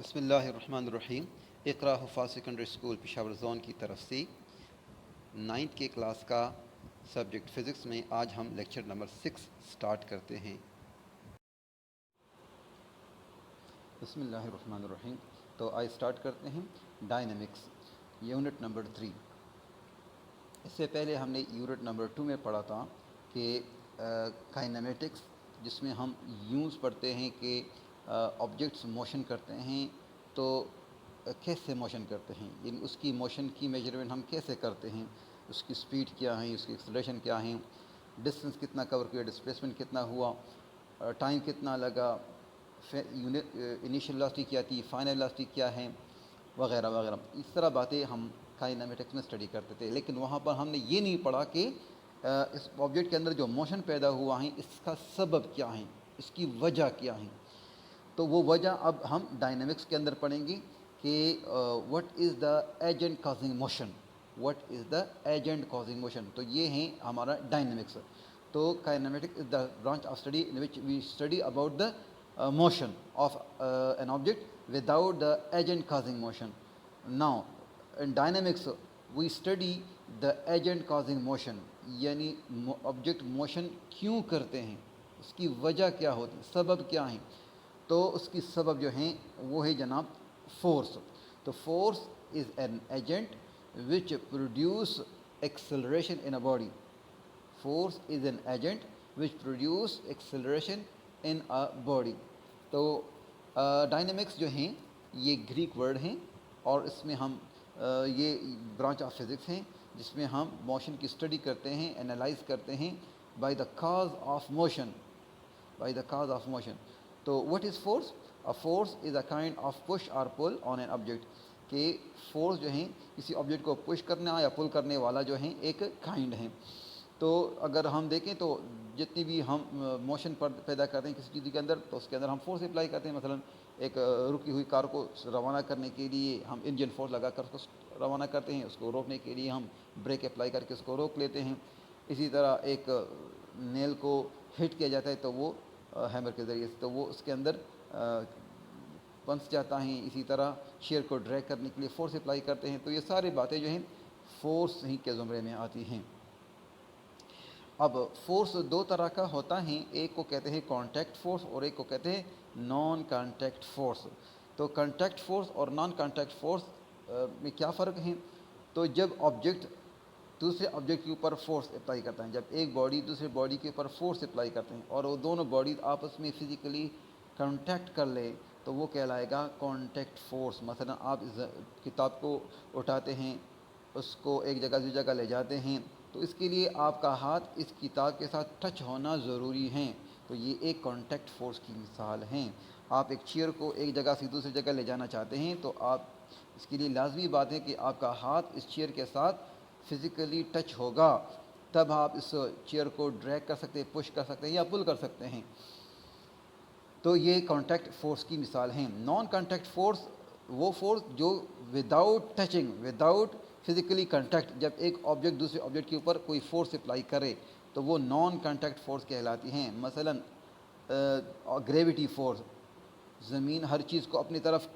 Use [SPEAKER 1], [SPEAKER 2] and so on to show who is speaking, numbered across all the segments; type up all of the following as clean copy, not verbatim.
[SPEAKER 1] بسم اللہ الرحمن الرحیم۔ اقرا حفاظ سیکنڈری اسکول پشاور زون کی طرف سے 9th کے کلاس کا سبجیکٹ فزکس میں آج ہم لیکچر نمبر 6 سٹارٹ کرتے ہیں۔ بسم اللہ الرحمن الرحیم۔ تو آج سٹارٹ کرتے ہیں ڈائنامکس، یونٹ نمبر 3۔ اس سے پہلے ہم نے یونٹ نمبر 2 میں پڑھا تھا کہ کائنمیٹکس، جس میں ہم یونز پڑھتے ہیں کہ آبجیکٹس موشن کرتے ہیں تو کیسے موشن کرتے ہیں، یعنی اس کی موشن کی میجرمنٹ ہم کیسے کرتے ہیں، اس کی سپیڈ کیا ہے، اس کی ایکسلریشن کیا ہے، ڈسٹنس کتنا کور کیا، ڈسپلیسمنٹ کتنا ہوا، ٹائم کتنا لگا، انیشیل ویلوسٹی کیا تھی، فائنل ویلوسٹی کیا ہے، وغیرہ وغیرہ۔ اس طرح باتیں ہم کائنمیٹکس میں اسٹڈی کرتے تھے، لیکن وہاں پر ہم نے یہ نہیں پڑھا کہ اس آبجیکٹ کے اندر جو موشن پیدا ہوا ہے اس کا سبب کیا ہے، اس کی وجہ کیا ہے۔ تو وہ وجہ اب ہم ڈائنامکس کے اندر پڑھیں گے کہ what is the agent causing motion, what is the agent causing motion. تو یہ ہیں ہمارا ڈائنامکس۔ تو kinematics is the branch of study in which we study about the motion of an object without the agent causing motion. Now in dynamics we study the agent causing motion، یعنی object motion کیوں کرتے ہیں، اس کی وجہ کیا ہوتی ہے، سبب کیا ہیں۔ تو اس کی سبب جو ہیں وہ ہے جناب فورس۔ تو force is an agent which produce acceleration in a body, force is an agent which produce acceleration in a body. تو ڈائنامکس جو ہیں یہ گریک ورڈ ہیں، اور اس میں ہم یہ برانچ آف فزکس ہیں جس میں ہم موشن کی اسٹڈی کرتے ہیں، انالائز کرتے ہیں by the cause of motion, by the cause of motion. تو what is force? Force is a kind of push اور پل آن این آبجیکٹ، کہ فورس جو ہیں کسی آبجیکٹ کو پش کرنا یا پل کرنے والا جو ہیں ایک کائنڈ ہیں۔ تو اگر ہم دیکھیں تو جتنی بھی ہم موشن پیدا کرتے ہیں کسی چیز کے اندر، تو اس کے اندر ہم فورس اپلائی کرتے ہیں۔ مثلا ایک رکی ہوئی کار کو روانہ کرنے کے لیے ہم انجن فورس لگا کر اس کو روانہ کرتے ہیں، اس کو روکنے کے لیے ہم بریک اپلائی کر کے اس کو روک لیتے ہیں۔ اسی طرح ایک نیل کو ہٹ کیا جاتا ہے تو وہ ہیمر کے ذریعے سے، تو وہ اس کے اندر پنس جاتا ہے۔ اسی طرح چیئر کو ڈریگ کرنے کے لیے فورس اپلائی کرتے ہیں۔ تو یہ ساری باتیں جو ہیں فورس ہی کے زمرے میں آتی ہیں۔ اب فورس دو طرح کا ہوتا ہے، ایک کو کہتے ہیں کانٹیکٹ فورس اور ایک کو کہتے ہیں نان کانٹیکٹ فورس۔ تو کانٹیکٹ فورس اور نان کانٹیکٹ فورس میں کیا فرق ہے؟ تو جب آبجیکٹ دوسرے آبجیکٹ کے اوپر فورس اپلائی کرتا ہے، جب ایک باڈی دوسرے باڈی کے اوپر فورس اپلائی کرتے ہیں اور وہ دونوں باڈیز آپس میں فزیکلی کانٹیکٹ کر لے تو وہ کہلائے گا کانٹیکٹ فورس۔ مثلا آپ اس کتاب کو اٹھاتے ہیں، اس کو ایک جگہ دوسری جگہ لے جاتے ہیں، تو اس کے لیے آپ کا ہاتھ اس کتاب کے ساتھ ٹچ ہونا ضروری ہے۔ تو یہ ایک کانٹیکٹ فورس کی مثال ہیں۔ آپ ایک چیئر کو ایک جگہ سے دوسری جگہ لے جانا چاہتے ہیں تو آپ اس کے لیے لازمی بات ہے کہ آپ کا ہاتھ اس چیئر کے ساتھ فزیکلی ٹچ ہوگا، تب آپ اس چیئر کو ڈریگ کر سکتے ہیں، پش کر سکتے ہیں یا پل کر سکتے ہیں۔ تو یہ کانٹیکٹ فورس کی مثال ہیں۔ نان کانٹیکٹ فورس وہ فورس جو without touching, without physically contact, جب ایک آبجیکٹ دوسرے آبجیکٹ کے اوپر کوئی فورس اپلائی کرے تو وہ نان کانٹیکٹ فورس کہلاتی ہیں۔ مثلا گریویٹی فورس، زمین ہر چیز کو اپنی طرف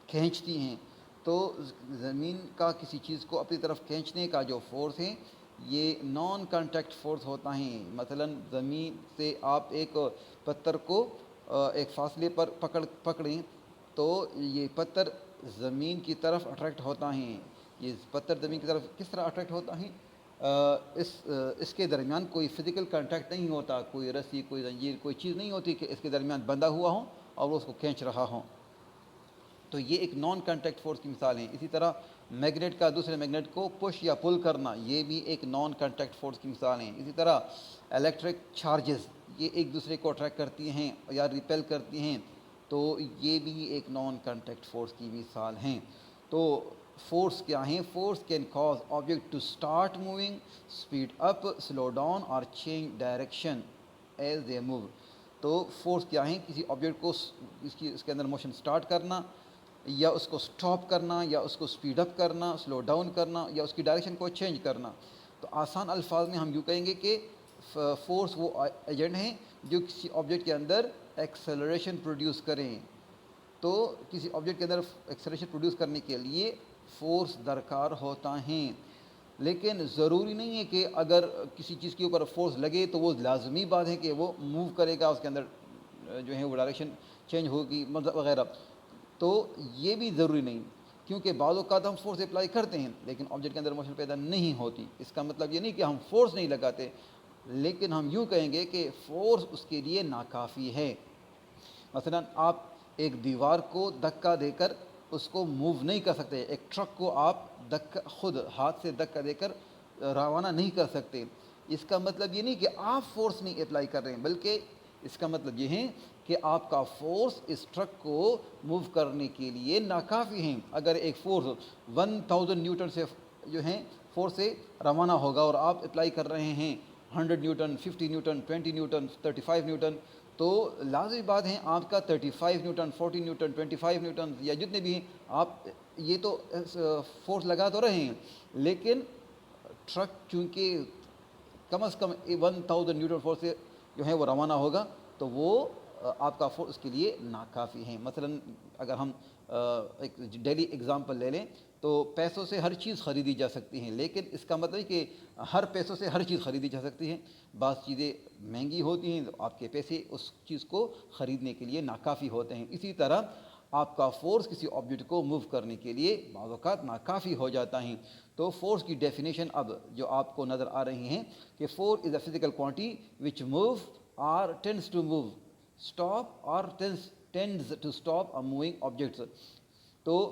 [SPEAKER 1] کھینچتی ہیں، تو زمین کا کسی چیز کو اپنی طرف کھینچنے کا جو فورس ہے یہ نان کانٹیکٹ فورس ہوتا ہے۔ مثلا زمین سے آپ ایک پتھر کو ایک فاصلے پر پکڑیں تو یہ پتھر زمین کی طرف اٹریکٹ ہوتا ہے۔ یہ پتھر زمین کی طرف کس طرح اٹریکٹ ہوتا ہے؟ اس کے درمیان کوئی فزیکل کانٹیکٹ نہیں ہوتا، کوئی رسی، کوئی زنجیر، کوئی چیز نہیں ہوتی کہ اس کے درمیان بندھا ہوا ہو اور وہ اس کو کھینچ رہا ہو۔ تو یہ ایک نان کانٹیکٹ فورس کی مثال ہے۔ اسی طرح میگنیٹ کا دوسرے میگنیٹ کو پش یا پل کرنا، یہ بھی ایک نان کانٹیکٹ فورس کی مثال ہے۔ اسی طرح الیکٹرک چارجز، یہ ایک دوسرے کو اٹریکٹ کرتی ہیں یا ریپیل کرتی ہیں، تو یہ بھی ایک نان کانٹیکٹ فورس کی مثال ہیں۔ تو فورس کیا ہیں؟ Force can cause object to start moving, speed up, slow down اور change direction as they move. تو فورس کیا ہیں؟ کسی آبجیکٹ کو اس کے اندر موشن اسٹارٹ کرنا، یا اس کو سٹاپ کرنا، یا اس کو سپیڈ اپ کرنا، سلو ڈاؤن کرنا، یا اس کی ڈائریکشن کو چینج کرنا۔ تو آسان الفاظ میں ہم یوں کہیں گے کہ فورس وہ ایجنٹ ہیں جو کسی آبجیکٹ کے اندر ایکسلریشن پروڈیوس کریں، تو کسی آبجیکٹ کے اندر ایکسلریشن پروڈیوس کرنے کے لیے فورس درکار ہوتا ہیں، لیکن ضروری نہیں ہے کہ اگر کسی چیز کے اوپر فورس لگے تو وہ لازمی بات ہے کہ وہ موو کرے گا، اس کے اندر جو ہے وہ ڈائریکشن چینج ہوگی مطلب وغیرہ، تو یہ بھی ضروری نہیں، کیونکہ بعض اوقات ہم فورس اپلائی کرتے ہیں لیکن آبجیکٹ کے اندر موشن پیدا نہیں ہوتی۔ اس کا مطلب یہ نہیں کہ ہم فورس نہیں لگاتے، لیکن ہم یوں کہیں گے کہ فورس اس کے لیے ناکافی ہے۔ مثلا آپ ایک دیوار کو دھکا دے کر اس کو موو نہیں کر سکتے، ایک ٹرک کو آپ خود ہاتھ سے دھکا دے کر روانہ نہیں کر سکتے۔ اس کا مطلب یہ نہیں کہ آپ فورس نہیں اپلائی کر رہے ہیں، بلکہ اس کا مطلب یہ ہے کہ آپ کا فورس اس ٹرک کو موو کرنے کے لیے ناکافی ہیں۔ اگر ایک فورس 1000 نیوٹن سے جو ہیں فورس سے روانہ ہوگا اور آپ اپلائی کر رہے ہیں 100 نیوٹن، 50 نیوٹن، 20 نیوٹن، 35 نیوٹن، تو لازمی بات ہے آپ کا 35 نیوٹن، 40 نیوٹن، 25 نیوٹن یا جتنے بھی ہیں آپ یہ تو فورس لگا تو رہے ہیں، لیکن ٹرک چونکہ کم از کم 1000 نیوٹن فورس سے جو ہے وہ روانہ ہوگا تو وہ آپ کا فورس اس کے لیے ناکافی ہے۔ مثلا اگر ہم ایک ڈیلی اگزامپل لے لیں تو پیسوں سے ہر چیز خریدی جا سکتی ہیں، لیکن اس کا مطلب ہے کہ ہر پیسوں سے ہر چیز خریدی جا سکتی ہے، بعض چیزیں مہنگی ہوتی ہیں تو آپ کے پیسے اس چیز کو خریدنے کے لیے ناکافی ہوتے ہیں۔ اسی طرح آپ کا فورس کسی آبجیکٹ کو موو کرنے کے لیے بعض اوقات ناکافی ہو جاتا ہے۔ تو فورس کی ڈیفینیشن اب جو آپ کو نظر آ رہی ہیں کہ force is a physical quantity which move اور ٹینڈز ٹو موو، اسٹاپ اور tends to stop a moving objects. تو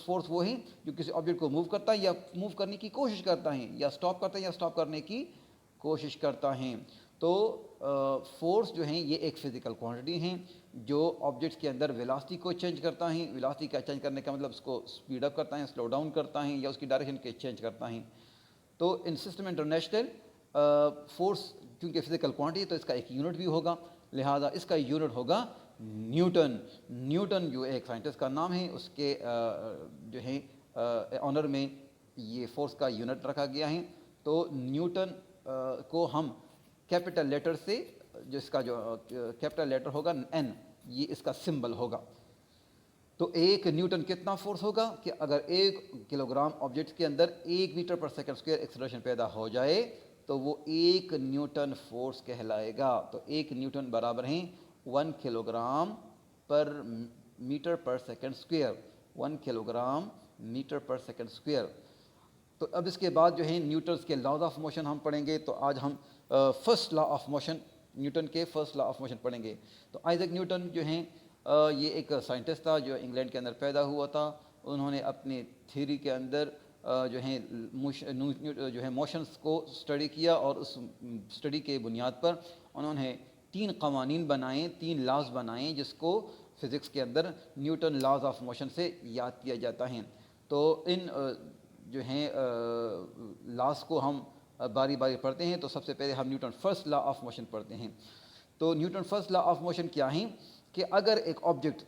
[SPEAKER 1] فورس وہ ہے جو کسی آبجیکٹ کو موو کرتا ہے یا موو کرنے کی کوشش کرتا ہے، یا اسٹاپ کرتا ہے یا اسٹاپ کرنے کی کوشش کرتا ہے۔ تو فورس جو ہیں یہ ایک فزیکل کوانٹٹی ہیں جو آبجیکٹس کے اندر ویلاسٹی کو چینج کرتا ہے۔ ویلاسٹی کا چینج کرنے کا مطلب اس کو اسپیڈ اپ کرتا ہے، سلو ڈاؤن کرتا ہے، یا اس کی ڈائریکشن کے چینج کرتا ہے۔ تو ان سسٹم انٹرنیشنل فورس کیونکہ فزیکل کوانٹٹی ہے تو اس کا ایک یونٹ بھی ہوگا، لہٰذا اس کا یونٹ ہوگا نیوٹن۔ نیوٹن جو ایک سائنٹسٹ کا نام ہے، اس کے جو ہے آنر میں یہ فورس کا یونٹ رکھا گیا ہے۔ تو نیوٹن کو ہم کیپٹل لیٹر سے، جو اس کا جو کیپٹل لیٹر ہوگا این، یہ اس کا سمبل ہوگا۔ تو ایک نیوٹن کتنا فورس ہوگا کہ اگر 1 کلو گرام آبجیکٹ کے اندر 1 metre per second square acceleration پیدا ہو جائے تو وہ 1 نیوٹن فورس کہلائے گا۔ تو 1 نیوٹن برابر ہیں 1 kilo gram per metre per second square, 1 kilo gram metre per second square. تو اب اس کے بعد جو ہے نیوٹنس کے لاز آف موشن ہم پڑھیں گے۔ تو آج ہم first law of motion, Newton کے فرسٹ لا آف موشن پڑھیں گے۔ تو آئزیک نیوٹن جو ہیں یہ ایک سائنٹسٹ تھا جو انگلینڈ کے اندر پیدا ہوا تھا۔ انہوں نے اپنی تھیوری کے اندر جو ہے موشنز کو اسٹڈی کیا، اور اس اسٹڈی کے بنیاد پر انہوں نے 3 قوانین بنائے، 3 لاز بنائے، جس کو فزکس کے اندر نیوٹن لاز آف موشن سے یاد کیا جاتا ہے۔ تو ان جو ہیں لاز کو ہم باری باری پڑھتے ہیں۔ تو سب سے پہلے ہم Newton first law of motion پڑھتے ہیں۔ تو Newton first law of motion کیا ہیں کہ اگر ایک آبجیکٹ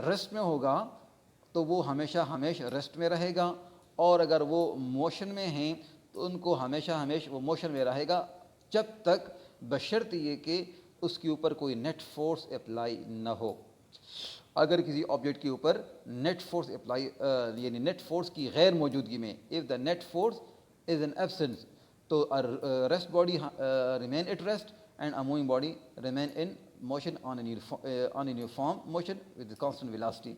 [SPEAKER 1] ریسٹ میں ہوگا تو وہ ہمیشہ ریسٹ میں رہے گا، اور اگر وہ موشن میں ہیں تو ان کو ہمیشہ وہ موشن میں رہے گا، جب تک بشرط یہ کہ اس کے اوپر کوئی نیٹ فورس اپلائی نہ ہو۔ اگر کسی آبجیکٹ کے اوپر نیٹ فورس اپلائی یعنی نیٹ فورس کی غیر موجودگی میں، if the net force is in absence, تو rest body remain at rest and a moving body remain in motion on a uniform motion with constant velocity.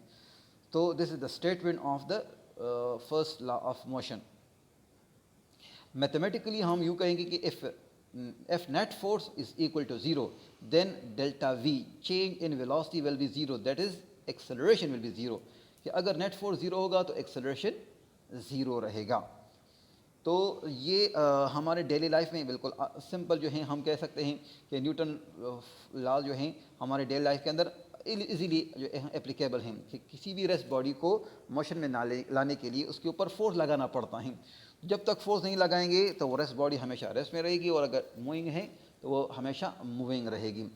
[SPEAKER 1] So this is the statement of the first law of motion. Mathematically ہم یوں کہیں گے کہ if net force is equal to 0 then delta v change in velocity will be 0, that is acceleration will be 0. کہ اگر net force 0 ہوگا تو acceleration 0 رہے گا۔ تو یہ ہمارے ڈیلی لائف میں بالکل سمپل جو ہیں ہم کہہ سکتے ہیں کہ نیوٹن لا جو ہیں ہمارے ڈیلی لائف کے اندر ایزیلی جو اپلیکیبل ہیں، کہ کسی بھی ریسٹ باڈی کو موشن میں لانے کے لیے اس کے اوپر فورس لگانا پڑتا ہے۔ جب تک فورس نہیں لگائیں گے تو وہ ریسٹ باڈی ہمیشہ ریسٹ میں رہے گی، اور اگر موونگ ہے تو وہ ہمیشہ موونگ رہے گی۔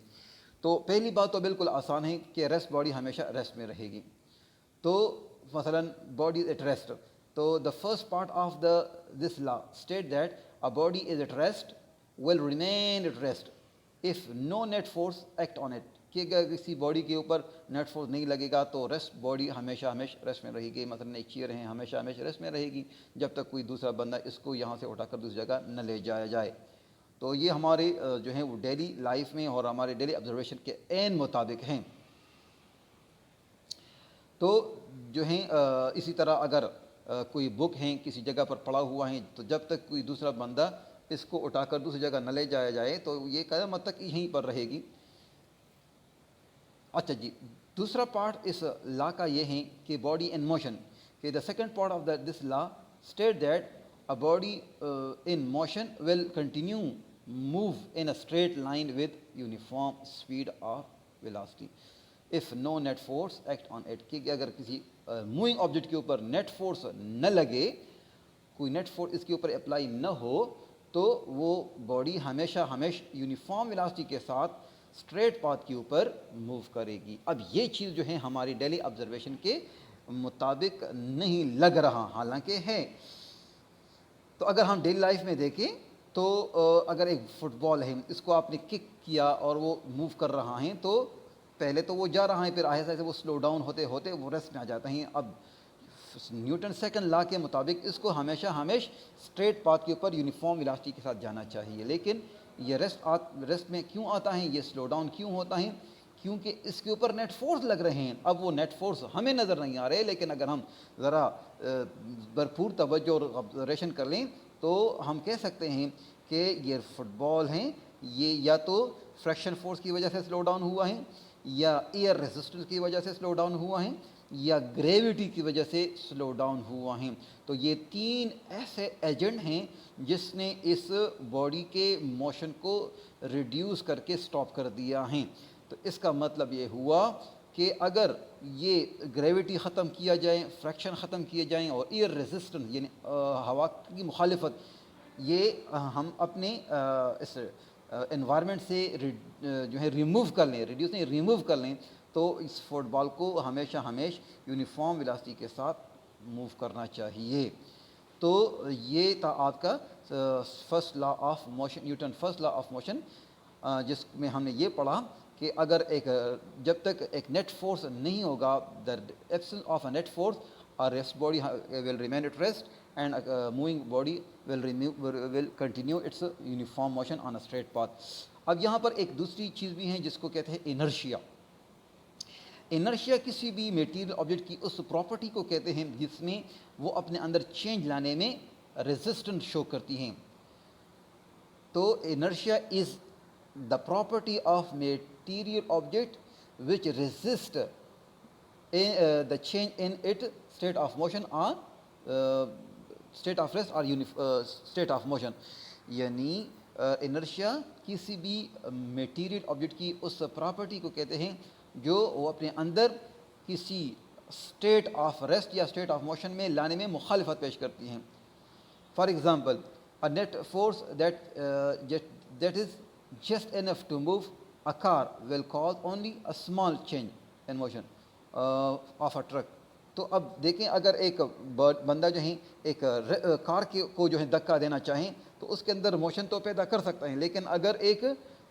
[SPEAKER 1] تو پہلی بات تو بالکل آسان ہے کہ ریسٹ باڈی ہمیشہ ریسٹ میں رہے گی۔ تو مثلا باڈی ایٹ ریسٹ، تو the first part of this law state that a body is at rest will remain at rest if no net force act on it. کہ اگر کسی باڈی کے اوپر نیٹ فورس نہیں لگے گا تو ریسٹ باڈی ہمیشہ ریسٹ میں رہے گی. مثلا ایک چیئر ہے ہمیشہ ریسٹ میں رہے گی جب تک کوئی دوسرا بندہ اس کو یہاں سے اٹھا کر دوسری جگہ نہ لے جایا جائے. تو یہ ہمارے جو ہیں وہ ڈیلی لائف میں اور ہمارے ڈیلی آبزرویشن کے عین مطابق ہیں. تو جو ہیں اسی طرح اگر کوئی بک ہیں کسی جگہ پر پڑا ہوا ہے تو جب تک کوئی دوسرا بندہ اس کو اٹھا کر دوسری جگہ نہ لے جایا جائے تو یہ قیامت تک یہیں پر رہے گی. اچھا جی, دوسرا پارٹ اس لا کا یہ ہے کہ باڈی ان موشن, کہ the second part of this law state that a body in motion will continue move in a straight line with uniform speed or velocity if no net force act on it. کہ اگر کسی moving object کے اوپر net force نہ لگے, کوئی net force اس کے اوپر اپلائی نہ ہو, تو وہ باڈی ہمیشہ یونیفارم ویلاسٹی کے ساتھ اسٹریٹ پاتھ کے اوپر موو کرے گی. اب یہ چیز جو ہے ہماری ڈیلی آبزرویشن کے مطابق نہیں لگ رہا, حالانکہ ہے. تو اگر ہم ڈیلی لائف میں دیکھیں تو اگر ایک فٹ بال ہے, اس کو آپ نے کک کیا اور وہ موو کر رہا ہے, تو پہلے تو وہ جا رہا ہے, پھر آہستہ آہستہ وہ سلو ڈاؤن ہوتے ہوتے وہ ریسٹ میں آ جاتا ہے. اب نیوٹن سیکنڈ لا کے مطابق اس کو ہمیشہ اسٹریٹ پاتھ کے اوپر یونیفارم ویلاسٹی کے ساتھ جانا چاہیے. لیکن یہ ریسٹ میں کیوں آتا ہے, یہ سلو ڈاؤن کیوں ہوتا ہے؟ کیونکہ اس کے اوپر نیٹ فورس لگ رہے ہیں. اب وہ نیٹ فورس ہمیں نظر نہیں آ رہے, لیکن اگر ہم ذرا بھرپور توجہ اور آبزرویشن کر لیں تو ہم کہہ سکتے ہیں کہ یہ فٹ بال ہیں, یہ یا تو فریکشن فورس کی وجہ سے سلو ڈاؤن ہوا ہے, یا ایئر ریزسٹنس کی وجہ سے سلو ڈاؤن ہوا ہے, یا گریوٹی کی وجہ سے سلو ڈاؤن ہوا ہے. تو یہ تین ایسے ایجنٹ ہیں جس نے اس باڈی کے موشن کو ریڈیوس کر کے سٹاپ کر دیا ہے. تو اس کا مطلب یہ ہوا کہ اگر یہ گریوٹی ختم کیا جائے, فریکشن ختم کیے جائیں, اور ایئر ریزسٹنس یعنی ہوا کی مخالفت, یہ ہم اپنے اس انوائرمنٹ سے جو ہے ریموو کر لیں, ریڈیوس نہیں ریموو کر لیں, تو اس فٹ بال کو ہمیشہ یونیفارم ویلاسٹی کے ساتھ موو کرنا چاہیے. تو یہ تھا آپ کا first law of motion, Newton first law of motion, جس میں ہم نے یہ پڑھا کہ اگر جب تک ایک نیٹ فورس نہیں ہوگا, the absence of a net force, a rest body will remain at rest, and a moving body will continue its uniform motion on a straight path. اب یہاں پر ایک دوسری چیز بھی ہے جس کو کہتے ہیں انرشیا. انرشیا کسی بھی میٹیریل آبجیکٹ کی اس پراپرٹی کو کہتے ہیں جس میں وہ اپنے اندر چینج لانے میں ریزسٹنٹ شو کرتی ہیں. تو inertia is the property of material object which resist the change in its state of motion or state of rest or state of motion. یعنی انرشیا کسی بھی میٹیریل آبجیکٹ کی اس پراپرٹی کو کہتے ہیں جو وہ اپنے اندر کسی اسٹیٹ آف ریسٹ یا اسٹیٹ آف موشن میں لانے میں مخالفت پیش کرتی ہیں. For example, a net force that is just enough to move a car will cause only a small change in motion of a truck. تو اب دیکھیں, اگر ایک بندہ جو ہے ایک کار کو جو ہے دھکا دینا چاہیں تو اس کے اندر موشن تو پیدا کر سکتا ہے, لیکن اگر ایک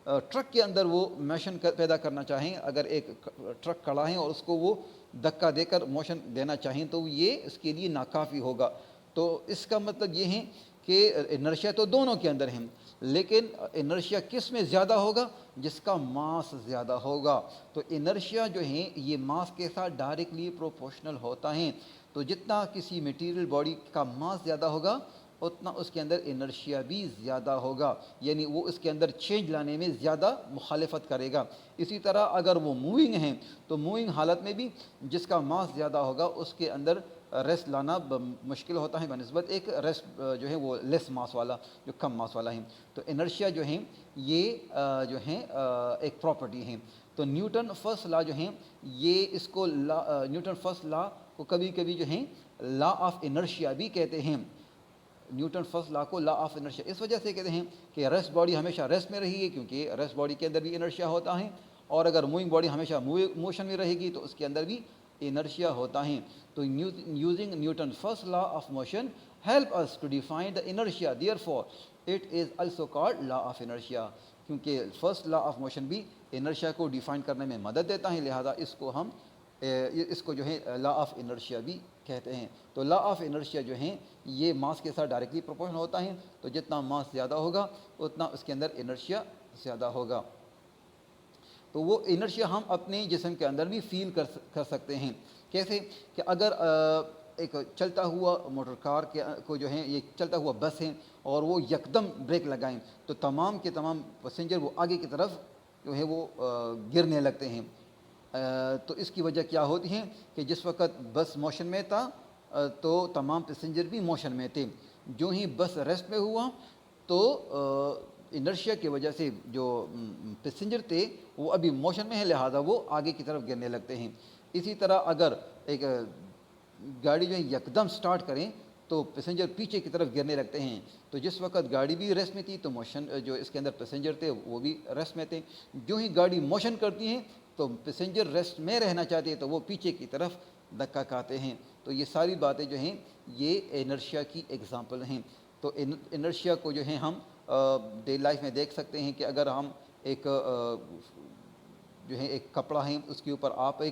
[SPEAKER 1] ٹرک کے اندر وہ موشن پیدا کرنا چاہیں, اگر ایک ٹرک کھڑا ہے اور اس کو وہ دھکا دے کر موشن دینا چاہیں تو یہ اس کے لیے ناکافی ہوگا. تو اس کا مطلب یہ ہے کہ انرشیا تو دونوں کے اندر ہیں, لیکن انرشیا کس میں زیادہ ہوگا؟ جس کا ماس زیادہ ہوگا. تو انرشیا جو ہے یہ ماس کے ساتھ ڈائریکٹلی پروپورشنل ہوتا ہے. تو جتنا کسی میٹیریل باڈی کا ماس زیادہ ہوگا اتنا اس کے اندر انرشیا بھی زیادہ ہوگا, یعنی وہ اس کے اندر چینج لانے میں زیادہ مخالفت کرے گا. اسی طرح اگر وہ موونگ ہیں تو موونگ حالت میں بھی جس کا ماس زیادہ ہوگا اس کے اندر ریسٹ لانا مشکل ہوتا ہے بنسبت ایک ریسٹ جو ہے وہ لیس ماس والا, جو کم ماس والا ہے. تو انرشیا جو ہے یہ جو ہے ایک پراپرٹی ہے. تو نیوٹن فرسٹ لا جو ہیں یہ اس کو نیوٹن فرسٹ لا کو کبھی کبھی جو ہیں لا آف انرشیا بھی کہتے ہیں. نیوٹن فرسٹ لا کو لا آف انرشیا اس وجہ سے کہتے ہیں کہ ریسٹ باڈی ہمیشہ ریسٹ میں رہی ہے, کیونکہ ریسٹ باڈی کے اندر بھی انرشیا ہوتا ہے, اور اگر موونگ باڈی ہمیشہ موشن میں رہے گی تو اس کے اندر بھی انرشیا ہوتا ہے. تو using Newton's first law of motion help us to define the inertia, therefore it is also called law of inertia. کیونکہ فرسٹ لا آف موشن بھی انرشیا کو ڈیفائن کرنے میں مدد دیتا ہے، لہذا اس کو جو ہے لا آف انرشیا بھی کہتے ہیں۔ تو لا آف انرشیا جو ہیں یہ ماس کے ساتھ ڈائریکٹلی پروپورشنل ہوتا ہے، تو جتنا ماس زیادہ ہوگا اتنا اس کے اندر انرشیا زیادہ ہوگا۔ تو وہ انرشیا ہم اپنے جسم کے اندر بھی فیل کر سکتے ہیں۔ کیسے کہ اگر ایک چلتا ہوا موٹر کار کو جو ہے، یہ چلتا ہوا بس ہے اور وہ یکدم بریک لگائیں تو تمام کے تمام پیسنجر وہ آگے کی طرف جو ہے وہ گرنے لگتے ہیں۔ تو اس کی وجہ کیا ہوتی ہے کہ جس وقت بس موشن میں تھا تو تمام پیسنجر بھی موشن میں تھے، جو ہی بس ریسٹ میں ہوا تو انرشیا کی وجہ سے جو پیسنجر تھے وہ ابھی موشن میں ہے، لہذا وہ آگے کی طرف گرنے لگتے ہیں۔ اسی طرح اگر ایک گاڑی جو ہے یکدم سٹارٹ کریں تو پیسنجر پیچھے کی طرف گرنے لگتے ہیں، تو جس وقت گاڑی بھی ریسٹ میں تھی تو موشن جو اس کے اندر پیسنجر تھے وہ بھی ریسٹ میں تھے، جو ہی گاڑی موشن کرتی ہیں تو پیسنجر ریسٹ میں رہنا چاہتے ہیں تو وہ پیچھے کی طرف دھکا کھاتے ہیں۔ تو یہ ساری باتیں جو ہیں یہ انرشیا کی ایگزامپل ہیں۔ تو انرشیا کو جو ہے ہم ڈیلی لائف میں دیکھ سکتے ہیں کہ اگر ہم ایک جو ہے ایک کپڑا ہے اس کے اوپر آپ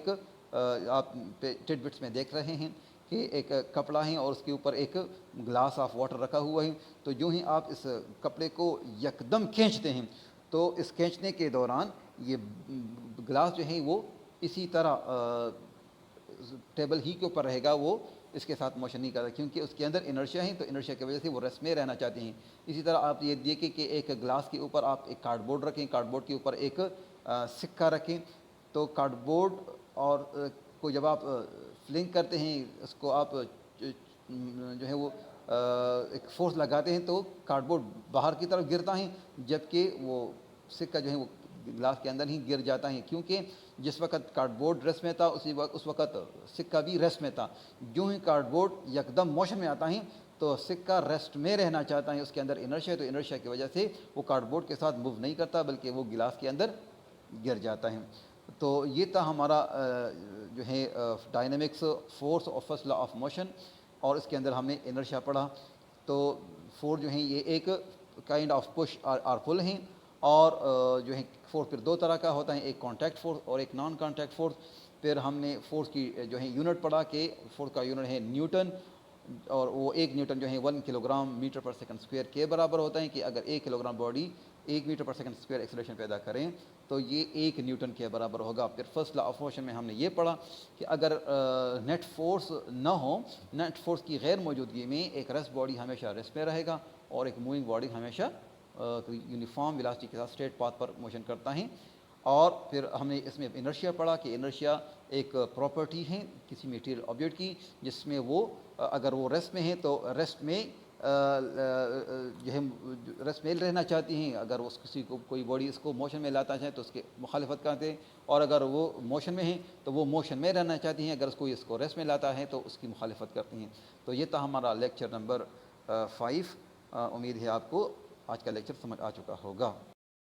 [SPEAKER 1] ٹڈ بٹس میں دیکھ رہے ہیں کہ ایک کپڑا ہے اور اس کے اوپر ایک گلاس آف واٹر رکھا ہوا ہے، تو جو ہی آپ اس کپڑے کو یکدم کھینچتے ہیں تو اس کھینچنے کے دوران یہ گلاس جو ہے وہ اسی طرح ٹیبل ہی کے اوپر رہے گا، وہ اس کے ساتھ موشن نہیں کرتا کیونکہ اس کے اندر انرشیا ہے، تو انرشیا کی وجہ سے وہ ریسٹ میں رہنا چاہتے ہیں۔ اسی طرح آپ یہ دیکھیں کہ ایک گلاس کے اوپر آپ ایک کارڈ بورڈ رکھیں، کارڈ بورڈ کے اوپر ایک سکہ رکھیں، تو کارڈ بورڈ اور کو جب آپ فلنگ کرتے ہیں اس کو آپ جو ہے وہ ایک فورس لگاتے ہیں تو کارڈ بورڈ باہر کی طرف گرتا ہے، جبکہ وہ سکہ جو ہے وہ گلاس کے اندر ہی گر جاتا ہے، کیونکہ جس وقت کارڈ بورڈ ریسٹ میں تھا اس وقت سکہ بھی ریسٹ میں تھا۔ جو ہی کارڈ بورڈ یکدم موشن میں آتا ہے تو سکہ ریسٹ میں رہنا چاہتا ہے، اس کے اندر انرشیا ہے، تو انرشیا کی وجہ سے وہ کارڈ بورڈ کے ساتھ موو نہیں کرتا بلکہ وہ گلاس کے اندر گر جاتا ہے۔ تو یہ تھا ہمارا جو ہے dynamics force of first law of motion, اور اس کے اندر ہم نے انرشیا پڑھا۔ تو فورس جو ہیں یہ ایک کائنڈ آف پش اور پل ہیں، اور جو ہے فورس پھر دو طرح کا ہوتا ہے، ایک کانٹیکٹ فورس اور ایک نان کانٹیکٹ فورس۔ پھر ہم نے فورس کی جو ہے یونٹ پڑھا کہ فورس کا یونٹ ہے نیوٹن، اور وہ ایک نیوٹن جو ہے 1 kilo gram metre per second square کے برابر ہوتا ہے، کہ اگر 1 کلو گرام body 1 metre per second square acceleration پیدا کریں تو یہ 1 نیوٹن کے برابر ہوگا۔ پھر فرسٹ لا آف موشن میں ہم نے یہ پڑھا کہ اگر نیٹ فورس نہ ہو، نیٹ فورس کی غیر موجودگی میں ایک ریسٹ باڈی ہمیشہ ریسٹ میں رہے گا اور ایک موونگ باڈی ہمیشہ یونیفارم ویلاسٹی کے ساتھ اسٹریٹ پاتھ پر موشن کرتا ہے۔ اور پھر ہم نے اس میں انرشیا پڑھا کہ انرشیا ایک پراپرٹی ہے کسی میٹیریل آبجیکٹ کی، جس میں وہ اگر وہ ریسٹ میں ہے تو ریسٹ میں جو ہے ریسٹ میں رہنا چاہتی ہیں، اگر اس کسی کو کوئی باڈی اس کو موشن میں لاتا ہے تو اس کے مخالفت کرتے ہیں، اور اگر وہ موشن میں ہیں تو وہ موشن میں رہنا چاہتی ہیں، اگر کوئی اس کو ریسٹ میں لاتا ہے تو اس کی مخالفت کرتی ہیں۔ تو یہ تھا ہمارا لیکچر نمبر 5۔ امید ہے آپ کو آج کا لیکچر سمجھ آ چکا ہوگا۔